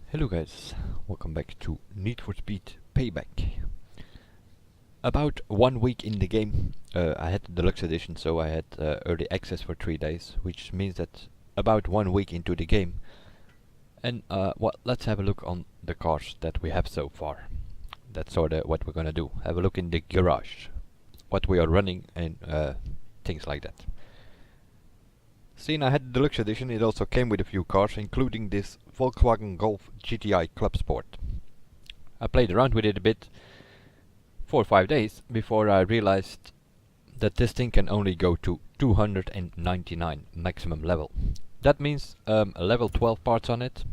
Hello guys, welcome back to Need for Speed Payback. About 1 week in the game, I had the deluxe edition, so I had early access for 3 days, which means that about 1 week into the game. And let's have a look on the cars that we have so far. That's sort of what we're gonna do. Have a look in the garage, what we are running and things like that. Seeing I had the deluxe edition, it also came with a few cars, including this Volkswagen Golf GTI Club Sport. I played around with it a bit, 4 or 5 days, before I realized that this thing can only go to 299 maximum level. That means a level 12 parts on it.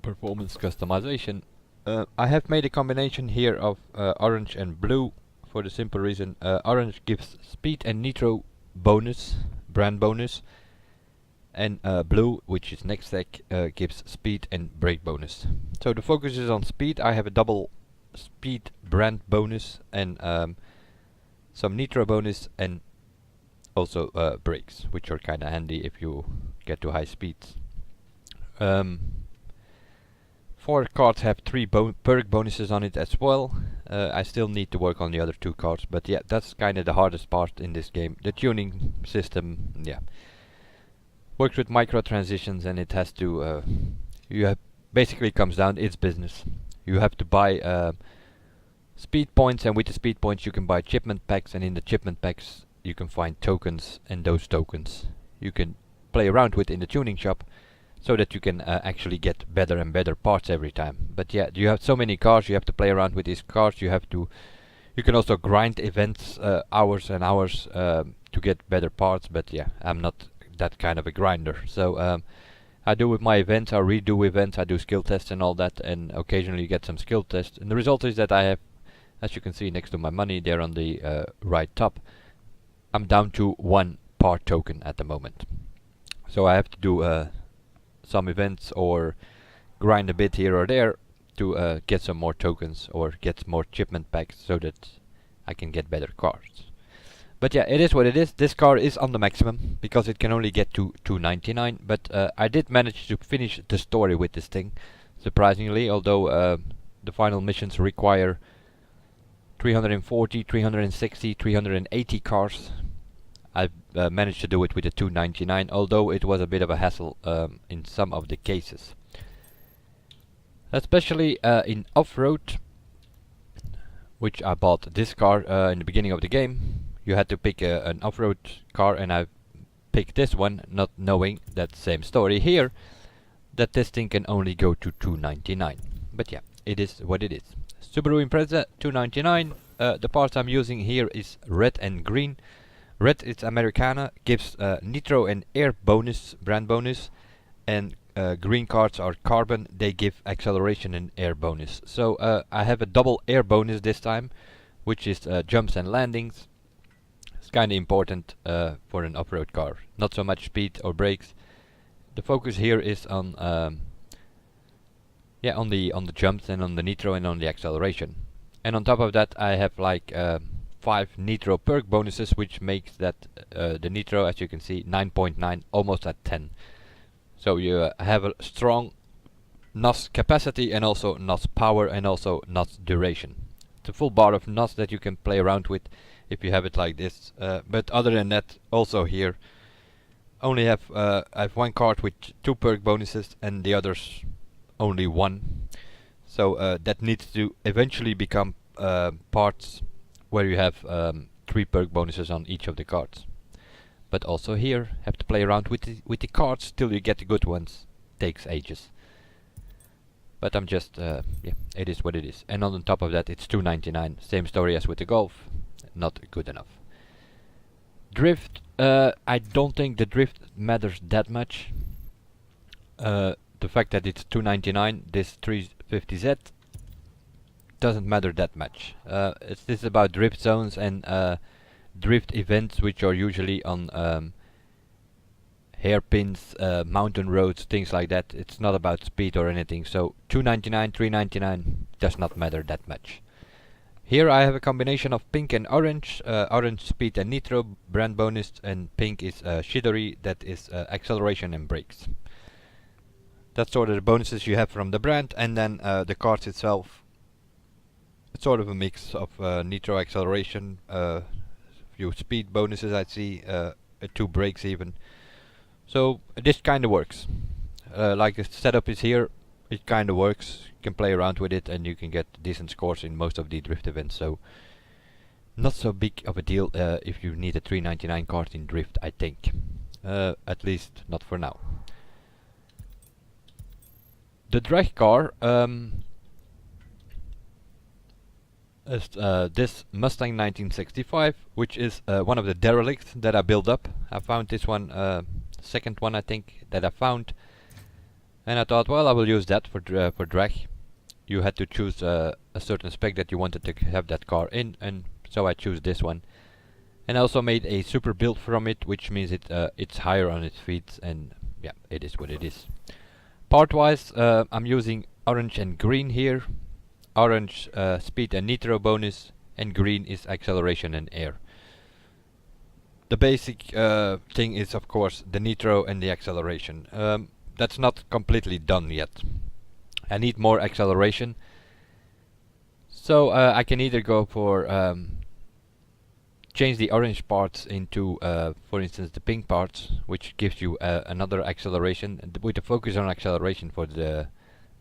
Performance customization. I have made a combination here of orange and blue. For the simple reason, orange gives speed and nitro bonus, brand bonus, and blue, which is next stack, gives speed and brake bonus. So the focus is on speed. I have a double speed brand bonus and some nitro bonus and also brakes, which are kinda handy if you get to high speeds. 4 cards have 3 perk bonuses on it as well. I still need to work on the other 2 cards, but yeah, that's kinda the hardest part in this game. The tuning system, yeah, works with micro transitions, and it has to, basically comes down, it's business. You have to buy speed points, and with the speed points you can buy shipment packs, and in the shipment packs you can find tokens, and those tokens you can play around with in the tuning shop, so that you can actually get better and better parts every time. But yeah, you have so many cars, you have to play around with these cars. You can also grind events hours and hours to get better parts. But yeah, I'm not that kind of a grinder. So I do with my events, I redo events, I do skill tests and all that, and occasionally get some skill tests. And the result is that I have, as you can see next to my money there on the right top, I'm down to 1 part token at the moment. So I have to do some events or grind a bit here or there to get some more tokens or get more shipment packs so that I can get better cars. But yeah, it is what it is. This car is on the maximum because it can only get to 299, but I did manage to finish the story with this thing, surprisingly, although the final missions require 340, 360, 380 cars. I've managed to do it with the 299, although it was a bit of a hassle in some of the cases. Especially in off-road, which I bought this car in the beginning of the game. You had to pick an off-road car, and I picked this one, not knowing that same story here, that this thing can only go to 299. But yeah, it is what it is. Subaru Impreza 299. The parts I'm using here is red and green. Red is Americana, gives nitro and air bonus, brand bonus, and green cards are carbon, they give acceleration and air bonus. So I have a double air bonus this time, which is jumps and landings. It's kinda important for an off-road car. Not so much speed or brakes. The focus here is on on the jumps and on the nitro and on the acceleration. And on top of that I have like 5 nitro perk bonuses, which makes that the nitro, as you can see, 9.9, almost at 10. So you have a strong NOS capacity and also NOS power and also NOS duration. It's a full bar of NOS that you can play around with if you have it like this. But other than that, also here, only have I have 1 card with 2 perk bonuses and the others only 1. So that needs to eventually become parts where you have 3 perk bonuses on each of the cards. But also here, have to play around with the cards till you get the good ones. Takes ages. But I'm just, yeah, it is what it is. And on top of that, it's 299. Same story as with the Golf. Not good enough. Drift, I don't think the drift matters that much. The fact that it's 299, this 350Z, doesn't matter that much. This is about drift zones and drift events, which are usually on hairpins, mountain roads, things like that. It's not about speed or anything. So 299, 399 does not matter that much. Here I have a combination of pink and orange. Orange speed and nitro brand bonus, and pink is Shidori, that is acceleration and brakes. That's sort of the bonuses you have from the brand, and then the cards itself. It's sort of a mix of nitro acceleration, few speed bonuses I see, 2 brakes even. So this kind of works. Like the setup is here, it kind of works. You can play around with it and you can get decent scores in most of the drift events. So not so big of a deal if you need a 399 card in drift, I think. At least not for now. The drag car is this Mustang 1965, which is one of the derelicts that I built up. I found this one, second one I think that I found, and I thought, well, I will use that for drag. You had to choose a certain spec that you wanted to have that car in, and so I choose this one. And I also made a super build from it, which means it's higher on its feet, and yeah, it is what it is. Part wise, I'm using orange and green here. Orange speed and nitro bonus, and green is acceleration and air. The basic thing is of course the nitro and the acceleration. That's not completely done yet. I need more acceleration, so I can either go for change the orange parts into for instance the pink parts, which gives you another acceleration, and with the focus on acceleration for the,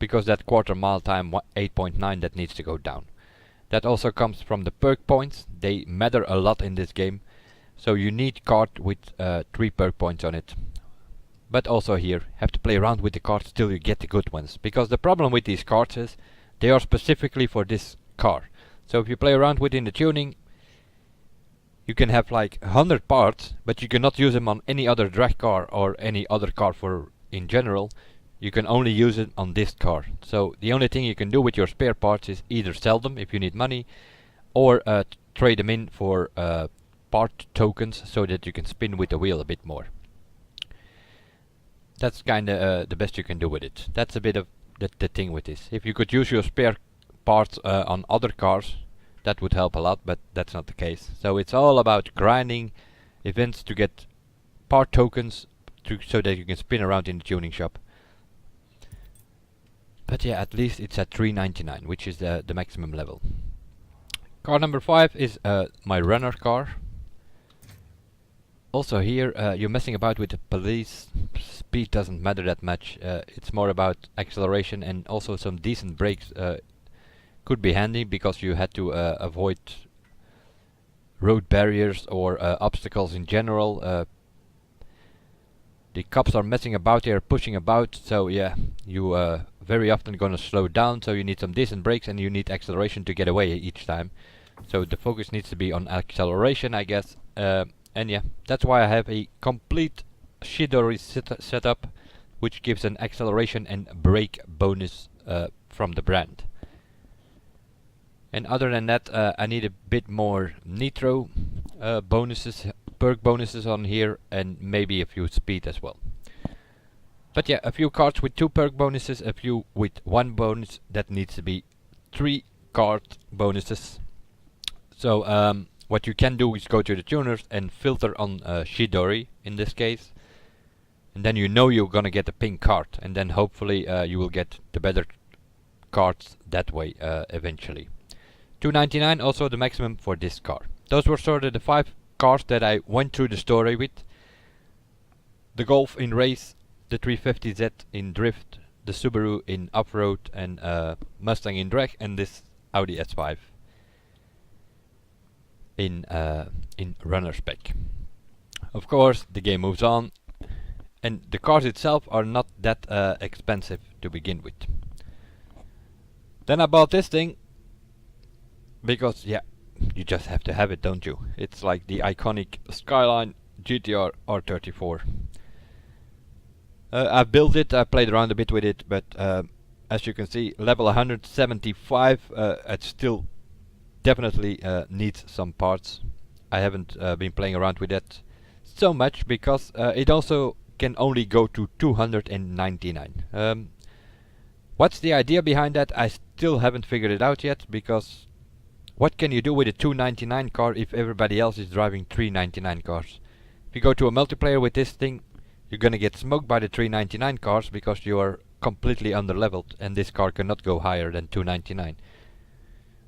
because that quarter mile time 8.9, that needs to go down. That also comes from the perk points. They matter a lot in this game, so you need card with 3 perk points on it. But also here, have to play around with the cards till you get the good ones, because the problem with these cards is they are specifically for this car. So if you play around within the tuning, you can have like 100 parts, but you cannot use them on any other drag car or any other car for in general. You can only use it on this car. So the only thing you can do with your spare parts is either sell them if you need money, or trade them in for part tokens so that you can spin with the wheel a bit more. That's kinda the best you can do with it. That's a bit of the thing with this. If you could use your spare parts on other cars, that would help a lot, but that's not the case. So it's all about grinding events to get part tokens so that you can spin around in the tuning shop. But yeah, at least it's at 399, which is the maximum level. Car number 5 is my runner car. Also here, you're messing about with the police. Speed doesn't matter that much. It's more about acceleration, and also some decent brakes could be handy, because you had to avoid road barriers or obstacles in general. The cops are messing about here, pushing about, so yeah, you very often gonna slow down, so you need some decent brakes and you need acceleration to get away each time. So the focus needs to be on acceleration, I guess. And yeah, that's why I have a complete Shidori setup, which gives an acceleration and brake bonus from the brand. And other than that, I need a bit more nitro bonuses, perk bonuses on here, and maybe a few speed as well. But yeah, a few cards with 2 perk bonuses, a few with 1 bonus. That needs to be 3 card bonuses. So what you can do is go to the tuners and filter on Shidori in this case, and then you know you're gonna get a pink card, and then hopefully you will get the better cards that way eventually. 299 also the maximum for this car. Those were sort of the 5 cars that I went through the story with. The Golf in race, the 350Z in drift, the Subaru in off-road, and Mustang in drag, and this Audi S5 in runner spec. Of course, the game moves on, and the cars itself are not that expensive to begin with. Then I bought this thing, because yeah, you just have to have it, don't you? It's like the iconic Skyline GTR R34. I built it, I played around a bit with it, but as you can see, level 175, it still definitely needs some parts. I haven't been playing around with that so much, because it also can only go to 299. What's the idea behind that? I still haven't figured it out yet, because what can you do with a 299 car if everybody else is driving 399 cars? If you go to a multiplayer with this thing, you're gonna get smoked by the 399 cars because you are completely underleveled and this car cannot go higher than 299.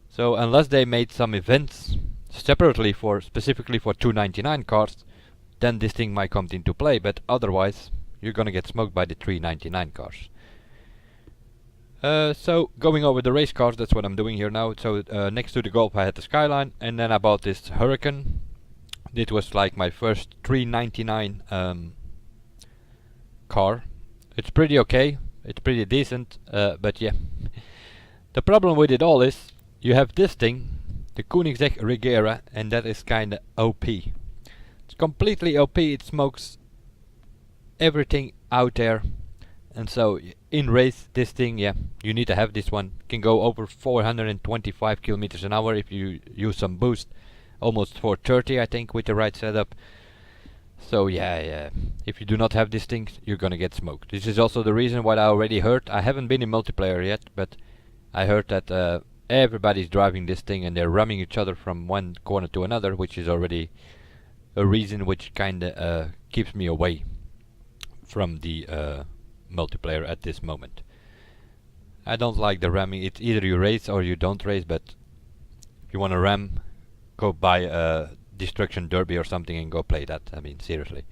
So unless they made some events separately specifically for 299 cars, then this thing might come into play, but otherwise you're gonna get smoked by the 399 cars. So going over the race cars, that's what I'm doing here now. So next to the Golf I had the Skyline, and then I bought this Huracan. This was like my first 399 car. It's pretty okay, it's pretty decent, but yeah. The problem with it all is you have this thing, the Koenigsegg Regera, and that is kinda OP. It's completely OP, it smokes everything out there. And so in race, this thing, yeah, you need to have this one. Can go over 425 kilometers an hour if you use some boost. Almost 430 I think with the right setup. So yeah, if you do not have these things, you're gonna get smoked. This is also the reason why I already heard, I haven't been in multiplayer yet, but I heard that everybody's driving this thing and they're ramming each other from one corner to another, which is already a reason which kinda keeps me away from the multiplayer at this moment. I don't like the ramming. It's either you race or you don't race, but if you want to ram, go buy a Destruction Derby or something and go play that. I mean, seriously.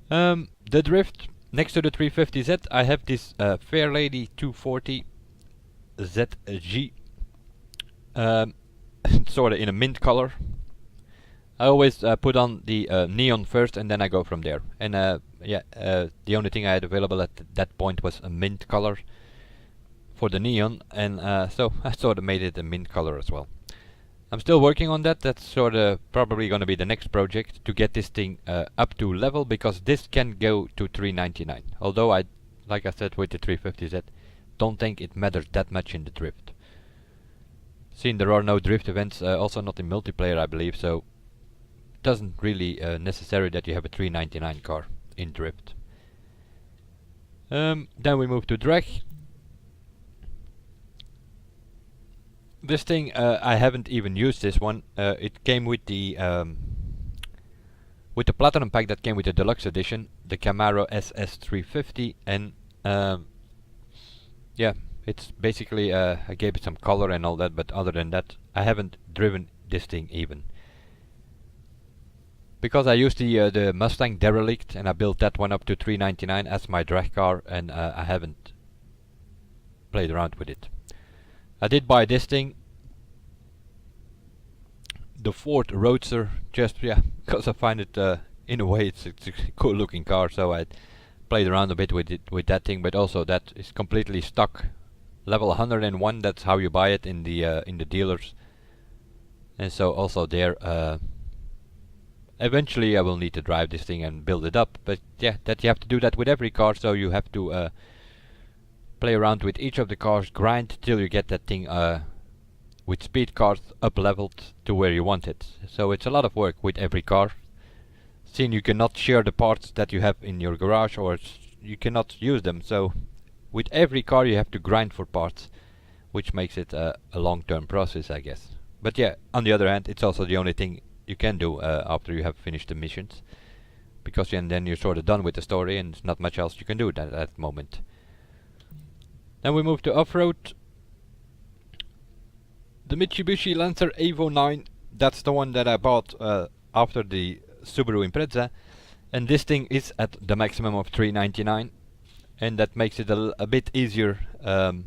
The drift, next to the 350Z, I have this Fairlady 240 ZG, sort of in a mint color. I always put on the neon first and then I go from there. And the only thing I had available at that point was a mint color for the neon, and so I sort of made it a mint color as well. I'm still working on that. That's sort of probably going to be the next project, to get this thing up to level, because this can go to 399. Although like I said with the 350Z, don't think it matters that much in the drift. Seeing there are no drift events, also not in multiplayer I believe, so doesn't really necessary that you have a 399 car in drift. Then we move to drag. This thing, I haven't even used this one. It came with the platinum pack that came with the deluxe edition, the Camaro SS350, and yeah, it's basically I gave it some color and all that, but other than that I haven't driven this thing even. Because I used the Mustang Derelict and I built that one up to 399 as my drag car, and I haven't played around with it. I did buy this thing, the Ford Roadster, just because I find it in a way it's a cool looking car, so I played around a bit with that thing, but also that is completely stock, level 101. That's how you buy it in the dealers, and so also there. Eventually I will need to drive this thing and build it up, but yeah, that you have to do that with every car, so you have to play around with each of the cars, grind till you get that thing with speed cars up leveled to where you want it. So it's a lot of work with every car. Seeing you cannot share the parts that you have in your garage, or you cannot use them, so with every car you have to grind for parts, which makes it a long-term process, I guess. But yeah, on the other hand, it's also the only thing you can do after you have finished the missions, because then you're sort of done with the story and there's not much else you can do at that moment. Then we move to off-road. The Mitsubishi Lancer Evo 9, that's the one that I bought after the Subaru Impreza, and this thing is at the maximum of 399, and that makes it a bit easier than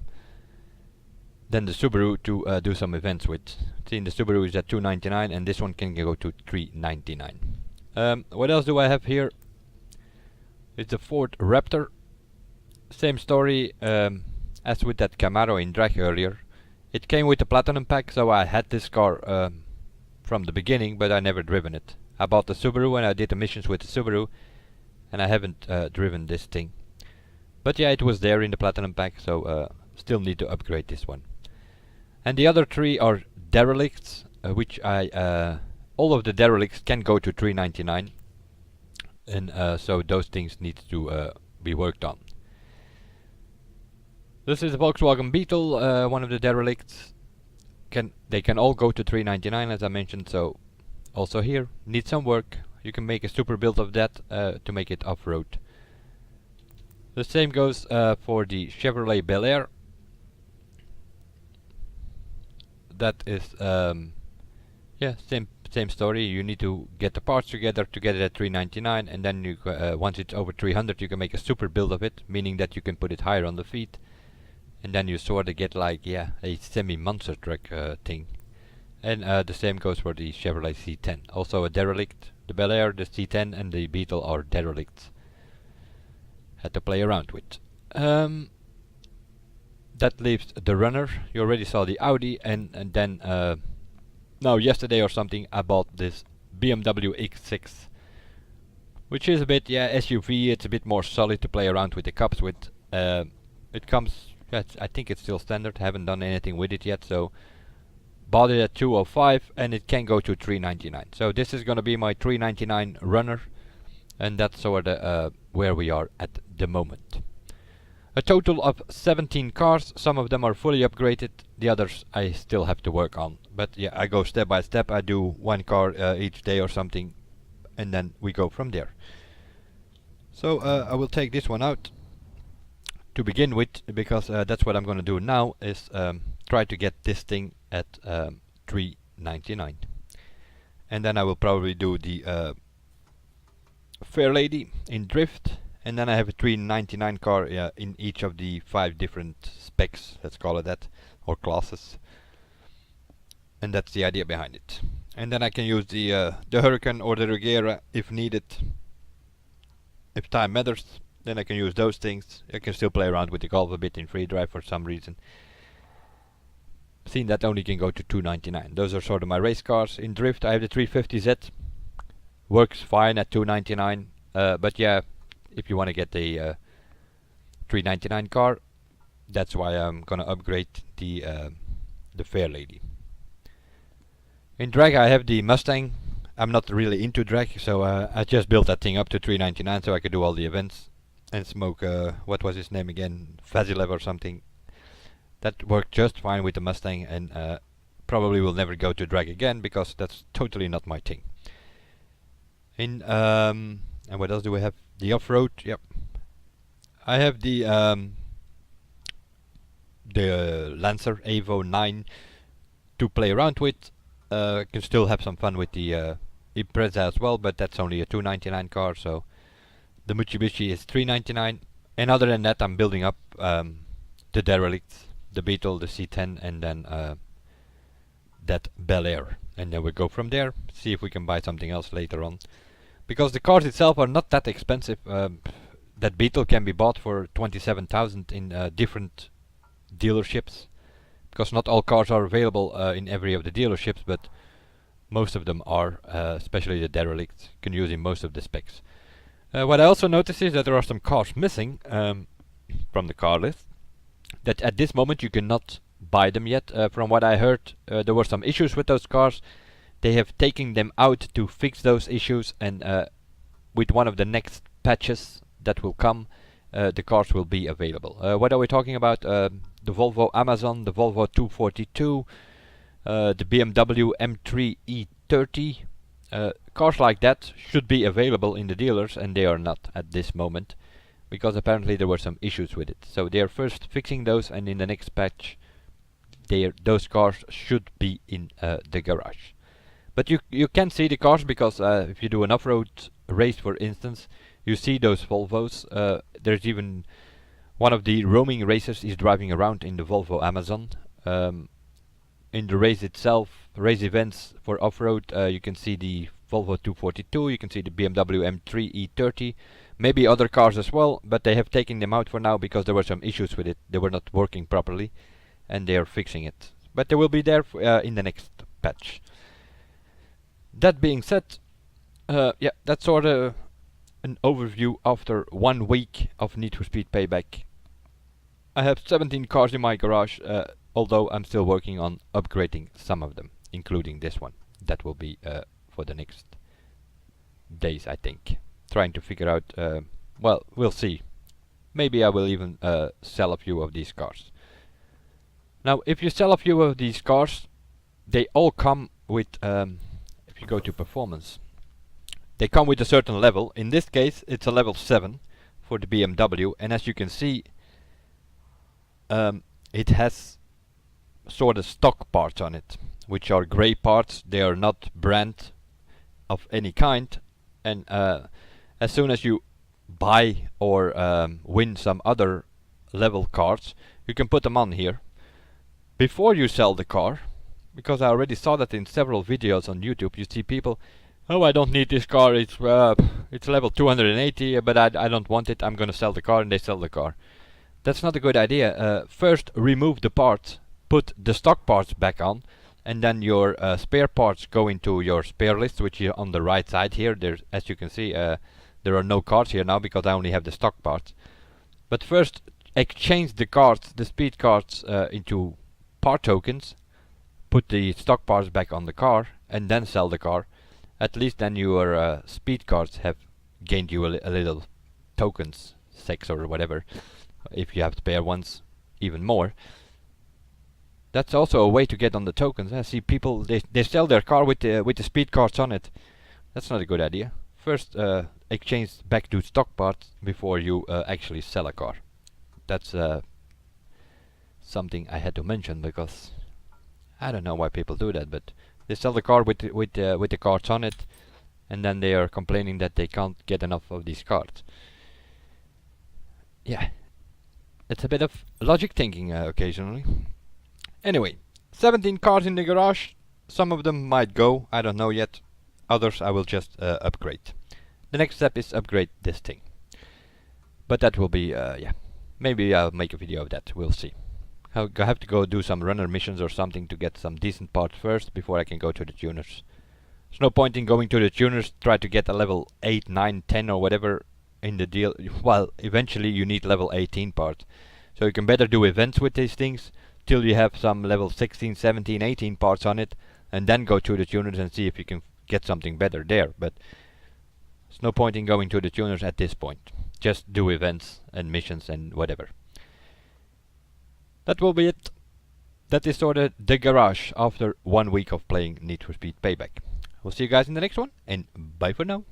the Subaru to do some events with. See, the Subaru is at 299 and this one can go to 399. What else do I have here? It's the Ford Raptor. Same story as with that Camaro in drag earlier. It came with the platinum pack, so I had this car from the beginning, but I never driven it. I bought the Subaru and I did the missions with the Subaru, and I haven't driven this thing. But yeah, it was there in the platinum pack, so still need to upgrade this one. And the other three are derelicts, which all of the derelicts can go to 399, and so those things need to be worked on. This is the Volkswagen Beetle, one of the derelicts. they can all go to 399 as I mentioned. So also here need some work. You can make a super build of that to make it off-road. The same goes for the Chevrolet Bel Air. That is yeah, same story. You need to get the parts together to get it at 399, and then you once it's over 300 you can make a super build of it, meaning that you can put it higher on the feet, and then you sort of get like, yeah, a semi-monster truck thing. And the same goes for the Chevrolet C10, also a derelict. The Bel Air, the C10 and the Beetle are derelicts. Had to play around with. That leaves the Runner. You already saw the Audi, and then now yesterday or something I bought this BMW X6, which is a bit, yeah, SUV. It's a bit more solid to play around with the cups with. It comes, yeah, I think it's still standard. Haven't done anything with it yet, so bought it at 205 and it can go to 399. So this is gonna be my 399 Runner, and that's sort of where we are at the moment. A total of 17 cars. Some of them are fully upgraded, the others I still have to work on. But yeah, I go step by step. I do one car each day or something, and then we go from there. So I will take this one out to begin with, because that's what I'm gonna do now, is try to get this thing at 399. And then I will probably do the Fair Lady in drift, and then I have a 399 car in each of the 5 different specs, let's call it that, or classes. And that's the idea behind it. And then I can use the Huracan or the Regera if needed. If time matters, then I can use those things. I can still play around with the Golf a bit in free drive for some reason. Seeing that only can go to 299. Those are sort of my race cars. In drift I have the 350Z. Works fine at 299. But yeah, if you want to get a 399 car, that's why I'm gonna upgrade the Fair Lady. In drag I have the Mustang. I'm not really into drag, so I just built that thing up to 399 so I could do all the events and smoke, what was his name again, Vazilev or something. That worked just fine with the Mustang, and probably will never go to drag again because that's totally not my thing. In and what else do we have? The off-road, yep. I have the Lancer Evo 9 to play around with. Can still have some fun with the Impreza as well, but that's only a 299 car, so the Mitsubishi is 399. And other than that, I'm building up the derelicts, the Beetle, the C10, and then that Bel Air, and then we go from there. See if we can buy something else later on, because the cars itself are not that expensive. That Beetle can be bought for 27,000 in different dealerships, because not all cars are available in every of the dealerships, but most of them are, especially the derelicts, can use in most of the specs. What I also noticed is that there are some cars missing from the car list, that at this moment you cannot buy them yet. From what I heard, there were some issues with those cars. They have taken them out to fix those issues, and with one of the next patches that will come, the cars will be available. What are we talking about? The Volvo Amazon, the Volvo 242, the BMW M3 E30. Cars like that should be available in the dealers, and they are not at this moment, because apparently there were some issues with it. So they are first fixing those, and in the next patch those cars should be in the garage. But you can see the cars, because if you do an off-road race, for instance, you see those Volvos. There's even one of the roaming racers is driving around in the Volvo Amazon. In the race itself, race events for off-road, you can see the Volvo 242, you can see the BMW M3 E30, maybe other cars as well, but they have taken them out for now because there were some issues with it. They were not working properly, and they are fixing it. But they will be there in the next patch. That being said, yeah, that's sort of an overview after 1 week of Need for Speed Payback. I have 17 cars in my garage, although I'm still working on upgrading some of them, including this one. That will be for the next days, I think. Trying to figure out, well, we'll see. Maybe I will even sell a few of these cars. Now, if you sell a few of these cars, they all come with, if you go to performance, they come with a certain level. In this case, it's a level 7 for the BMW, and as you can see, it has sort of stock parts on it, which are grey parts. They are not brand of any kind, and as soon as you buy or win some other level cars, you can put them on here before you sell the car, because I already saw that in several videos on YouTube. You see people, oh, I don't need this car, it's level 280, but I don't want it, I'm gonna sell the car, and they sell the car. That's not a good idea. First remove the parts, put the stock parts back on, and then your spare parts go into your spare list, which is on the right side here. There's, as you can see, there are no cards here now because I only have the stock parts. But first exchange the cards, the speed cards, into part tokens, put the stock parts back on the car, and then sell the car. At least then your speed cards have gained you a little tokens, 6 or whatever. If you have spare ones, even more. That's also a way to get on the tokens. I see people, they sell their car with the speed cards on it. That's not a good idea. First exchange back to stock parts before you actually sell a car. That's something I had to mention, because I don't know why people do that, but they sell the car with the cards on it, and then they are complaining that they can't get enough of these cards. Yeah, it's a bit of logic thinking occasionally. Anyway, 17 cars in the garage. Some of them might go, I don't know yet. Others I will just upgrade. The next step is upgrade this thing. But that will be, yeah, maybe I'll make a video of that, we'll see. I have to go do some runner missions or something to get some decent parts first before I can go to the tuners. There's no point in going to the tuners, try to get a level 8, 9, 10 or whatever in the deal. Well, eventually you need level 18 parts. So you can better do events with these things till you have some level 16, 17, 18 parts on it, and then go to the tuners and see if you can get something better there. But there's no point in going to the tuners at this point. Just do events and missions and whatever. That will be it. That is sort of the garage after 1 week of playing Need for Speed Payback. We'll see you guys in the next one, and bye for now.